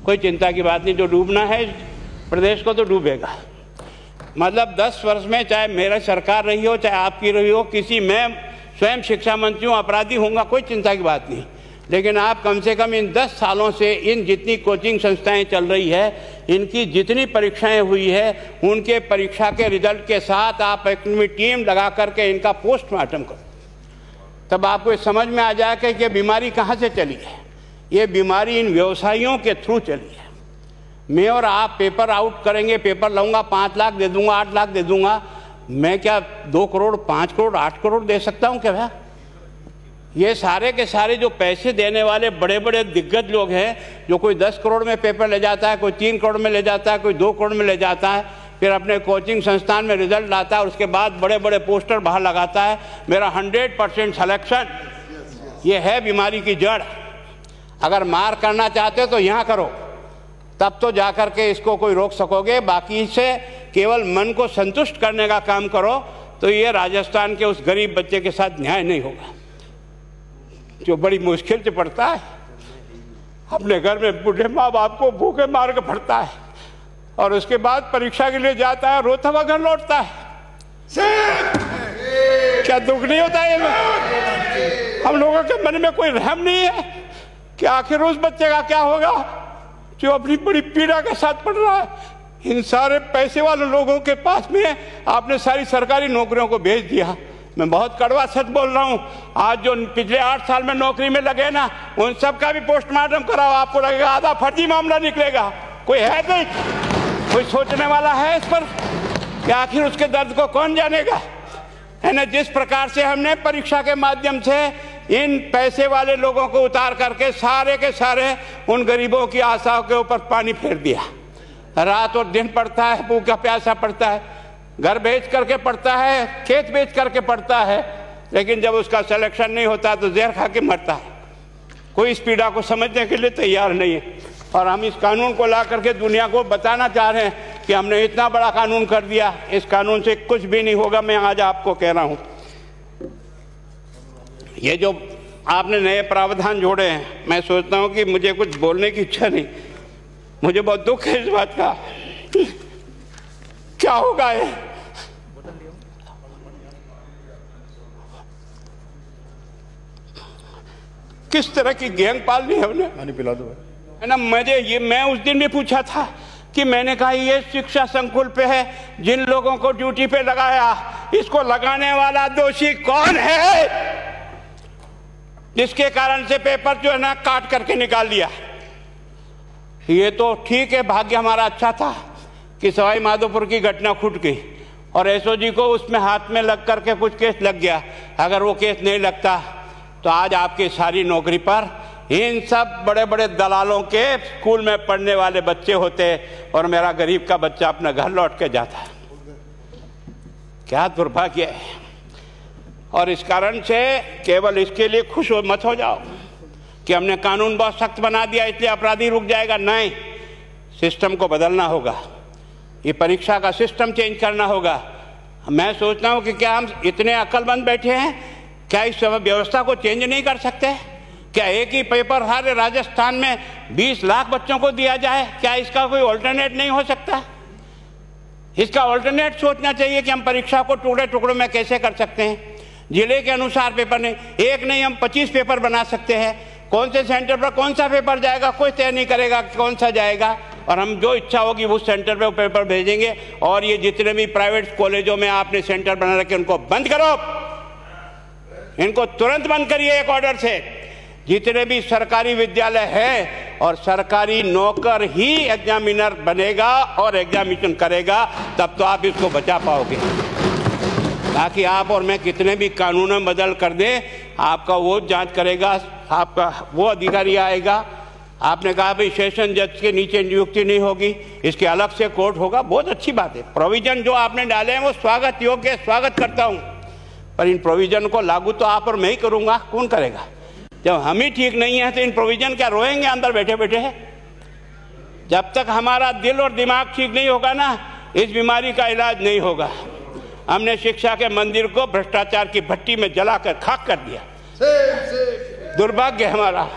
कोई चिंता की बात नहीं, जो डूबना है प्रदेश को तो डूबेगा। मतलब 10 वर्ष में चाहे मेरा सरकार रही हो चाहे आपकी रही हो, किसी मैं स्वयं शिक्षा मंत्री हूँ, अपराधी होऊंगा, कोई चिंता की बात नहीं। लेकिन आप कम से कम इन 10 सालों से इन जितनी कोचिंग संस्थाएं चल रही है, इनकी जितनी परीक्षाएं हुई है, उनके परीक्षा के रिजल्ट के साथ आप एक टीम लगा करके इनका पोस्टमार्टम करो, तब आपको समझ में आ जाएगा कि बीमारी कहाँ से चली है। ये बीमारी इन व्यवसायियों के थ्रू चली है। मैं और आप पेपर आउट करेंगे, पेपर लाऊंगा, 5 लाख दे दूंगा, 8 लाख दे दूंगा, मैं क्या 2 करोड़ 5 करोड़ 8 करोड़ दे सकता हूँ क्या? ये सारे के सारे जो पैसे देने वाले बड़े बड़े दिग्गज लोग हैं, जो कोई 10 करोड़ में पेपर ले जाता है, कोई 3 करोड़ में ले जाता है, कोई 2 करोड़ में ले जाता है, फिर अपने कोचिंग संस्थान में रिजल्ट लाता है और उसके बाद बड़े बड़े पोस्टर बाहर लगाता है, मेरा 100% सिलेक्शन। ये है बीमारी की जड़। अगर मार करना चाहते हो तो यहाँ करो, तब तो जाकर के इसको कोई रोक सकोगे। बाकी से केवल मन को संतुष्ट करने का काम करो तो ये राजस्थान के उस गरीब बच्चे के साथ न्याय नहीं होगा, जो बड़ी मुश्किल से पढ़ता है, अपने घर में बूढ़े माँ बाप को भूखे मार के पढ़ता है और उसके बाद परीक्षा के लिए जाता है, रोता हुआ घर लौटता है। क्या दुख नहीं होता है? हम लोगों के मन में कोई रहम नहीं है कि आखिर उस बच्चे का क्या होगा जो अपनी बड़ी पीड़ा के साथ पढ़ रहा है। इन सारे पैसे वाले लोगों के पास में आपने सारी सरकारी नौकरियों को भेज दिया। मैं बहुत कड़वा सच बोल रहा हूँ। आज जो पिछले 8 साल में नौकरी में लगे ना, उन सब का भी पोस्टमार्टम कराओ, आपको लगेगा आधा फर्जी मामला निकलेगा। कोई है नहीं, कोई सोचने वाला है इस पर कि आखिर उसके दर्द को कौन जानेगा? है ना। जिस प्रकार से हमने परीक्षा के माध्यम से इन पैसे वाले लोगों को उतार करके सारे के सारे उन गरीबों की आशाओं के ऊपर पानी फेर दिया। रात और दिन पढ़ता है, भूखा प्यासा पढ़ता है, घर बेच करके पढ़ता है, खेत बेच करके पढ़ता है, लेकिन जब उसका सिलेक्शन नहीं होता तो जहर खा के मरता है। कोई इस पीड़ा को समझने के लिए तैयार नहीं है। और हम इस कानून को ला करके दुनिया को बताना चाह रहे हैं कि हमने इतना बड़ा कानून कर दिया, इस कानून से कुछ भी नहीं होगा। मैं आज आपको कह रहा हूँ, ये जो आपने नए प्रावधान जोड़े हैं, मैं सोचता हूँ कि मुझे कुछ बोलने की इच्छा नहीं, मुझे बहुत दुख है इस बात का। क्या होगा ये? किस तरह की गैंग पालनी है हमने? पानी पिला दो है ना। मैं उस दिन भी पूछा था कि मैंने कहा ये शिक्षा संकुल पे है, जिन लोगों को ड्यूटी पे लगाया, इसको लगाने वाला दोषी कौन है, जिसके कारण से पेपर जो है ना काट करके निकाल दिया। ये तो ठीक है, भाग्य हमारा अच्छा था कि सवाई माधोपुर की घटना छूट गई और एसओजी को उसमें हाथ में लग करके कुछ केस लग गया। अगर वो केस नहीं लगता तो आज आपकी सारी नौकरी पर इन सब बड़े बड़े दलालों के स्कूल में पढ़ने वाले बच्चे होते और मेरा गरीब का बच्चा अपना घर लौट के जाता। क्या दुर्भाग्य है। और इस कारण से केवल इसके लिए खुश मत हो जाओ कि हमने कानून बहुत सख्त बना दिया इसलिए अपराधी रुक जाएगा। नहीं, सिस्टम को बदलना होगा, ये परीक्षा का सिस्टम चेंज करना होगा। मैं सोचता हूँ कि क्या हम इतने अक्लमंद बैठे हैं, क्या इस व्यवस्था को चेंज नहीं कर सकते? क्या एक ही पेपर सारे राजस्थान में 20 लाख बच्चों को दिया जाए? क्या इसका कोई ऑल्टरनेट नहीं हो सकता? इसका ऑल्टरनेट सोचना चाहिए कि हम परीक्षा को टुकड़े टुकड़ों में कैसे कर सकते हैं। जिले के अनुसार पेपर नहीं, एक नहीं हम 25 पेपर बना सकते हैं। कौन से सेंटर पर कौन सा पेपर जाएगा कोई तय नहीं करेगा कौन सा जाएगा, और हम जो इच्छा होगी उस सेंटर पे वो पेपर भेजेंगे। और ये जितने भी प्राइवेट कॉलेजों में आपने सेंटर बना रखे उनको बंद करो, इनको तुरंत बंद करिए एक ऑर्डर से। जितने भी सरकारी विद्यालय है और सरकारी नौकर ही एग्जामिनर बनेगा और एग्जामिनेशन करेगा, तब तो आप इसको बचा पाओगे। ताकि आप और मैं कितने भी कानून बदल कर दें, आपका वो जांच करेगा, आपका वो अधिकारी आएगा। आपने कहा भाई सेशन जज के नीचे नियुक्ति नहीं होगी, इसके अलग से कोर्ट होगा, बहुत अच्छी बात है। प्रोविजन जो आपने डाले हैं वो स्वागत योग्य, स्वागत करता हूँ, पर इन प्रोविजन को लागू तो आप और मैं ही करूँगा, कौन करेगा? जब हम ही ठीक नहीं है तो इन प्रोविजन क्या रोएंगे अंदर बैठे बैठे? जब तक हमारा दिल और दिमाग ठीक नहीं होगा ना, इस बीमारी का इलाज नहीं होगा। हमने शिक्षा के मंदिर को भ्रष्टाचार की भट्टी में जलाकर खाक कर दिया। दुर्भाग्य हमारा।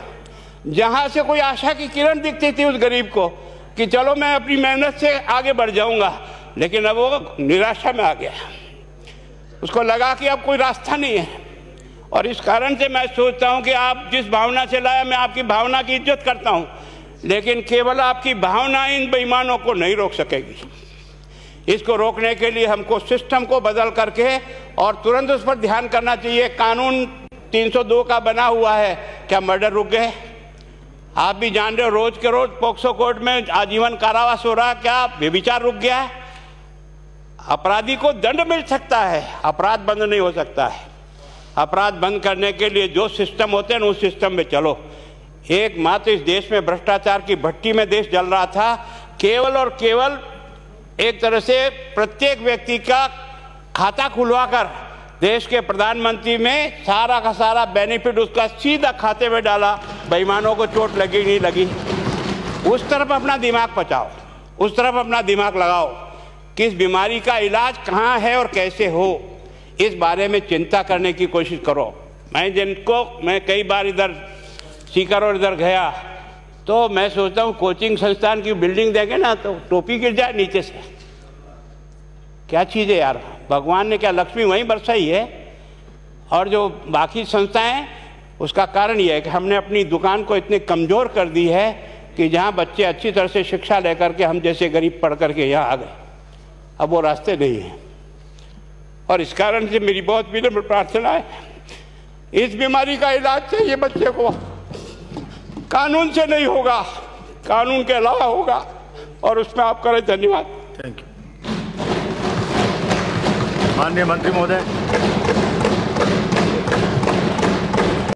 जहां से कोई आशा की किरण दिखती थी उस गरीब को कि चलो मैं अपनी मेहनत से आगे बढ़ जाऊंगा, लेकिन अब वो निराशा में आ गया। उसको लगा कि अब कोई रास्ता नहीं है। और इस कारण से मैं सोचता हूं कि आप जिस भावना से लाया, मैं आपकी भावना की इज्जत करता हूं, लेकिन केवल आपकी भावना इन बेईमानों को नहीं रोक सकेगी। इसको रोकने के लिए हमको सिस्टम को बदल करके और तुरंत उस पर ध्यान करना चाहिए। कानून 302 का बना हुआ है, क्या मर्डर रुक गए? आप भी जान रहे हो, रोज के रोज पोक्सो कोर्ट में आजीवन कारावास हो रहा, क्या व्यभिचार रुक गया है? अपराधी को दंड मिल सकता है, अपराध बंद नहीं हो सकता है। अपराध बंद करने के लिए जो सिस्टम होते हैं उस सिस्टम में चलो। एकमात्र इस देश में भ्रष्टाचार की भट्टी में देश जल रहा था, केवल और केवल एक तरह से प्रत्येक व्यक्ति का खाता खुलवाकर देश के प्रधानमंत्री में सारा का सारा बेनिफिट उसका सीधा खाते में डाला। बेईमानों को चोट लगी नहीं लगी, उस तरफ अपना दिमाग बचाओ, उस तरफ अपना दिमाग लगाओ। किस बीमारी का इलाज कहाँ है और कैसे हो, इस बारे में चिंता करने की कोशिश करो। मैं कई बार इधर सीकर और इधर गया तो मैं सोचता हूँ कोचिंग संस्थान की बिल्डिंग देंगे ना तो टोपी गिर जाए नीचे से। क्या चीज़ है यार, भगवान ने क्या लक्ष्मी वहीं बरसाई है। और जो बाकी संस्थाएं, उसका कारण यह है कि हमने अपनी दुकान को इतनी कमज़ोर कर दी है कि जहाँ बच्चे अच्छी तरह से शिक्षा लेकर के हम जैसे गरीब पढ़ करके यहाँ आ गए, अब वो रास्ते नहीं हैं। और इस कारण से मेरी बहुत विनम्र प्रार्थना है, इस बीमारी का इलाज चाहिए बच्चे को, कानून से नहीं होगा, कानून के अलावा होगा, और उसमें आप करें। धन्यवाद। Thank you. माननीय मंत्री महोदय।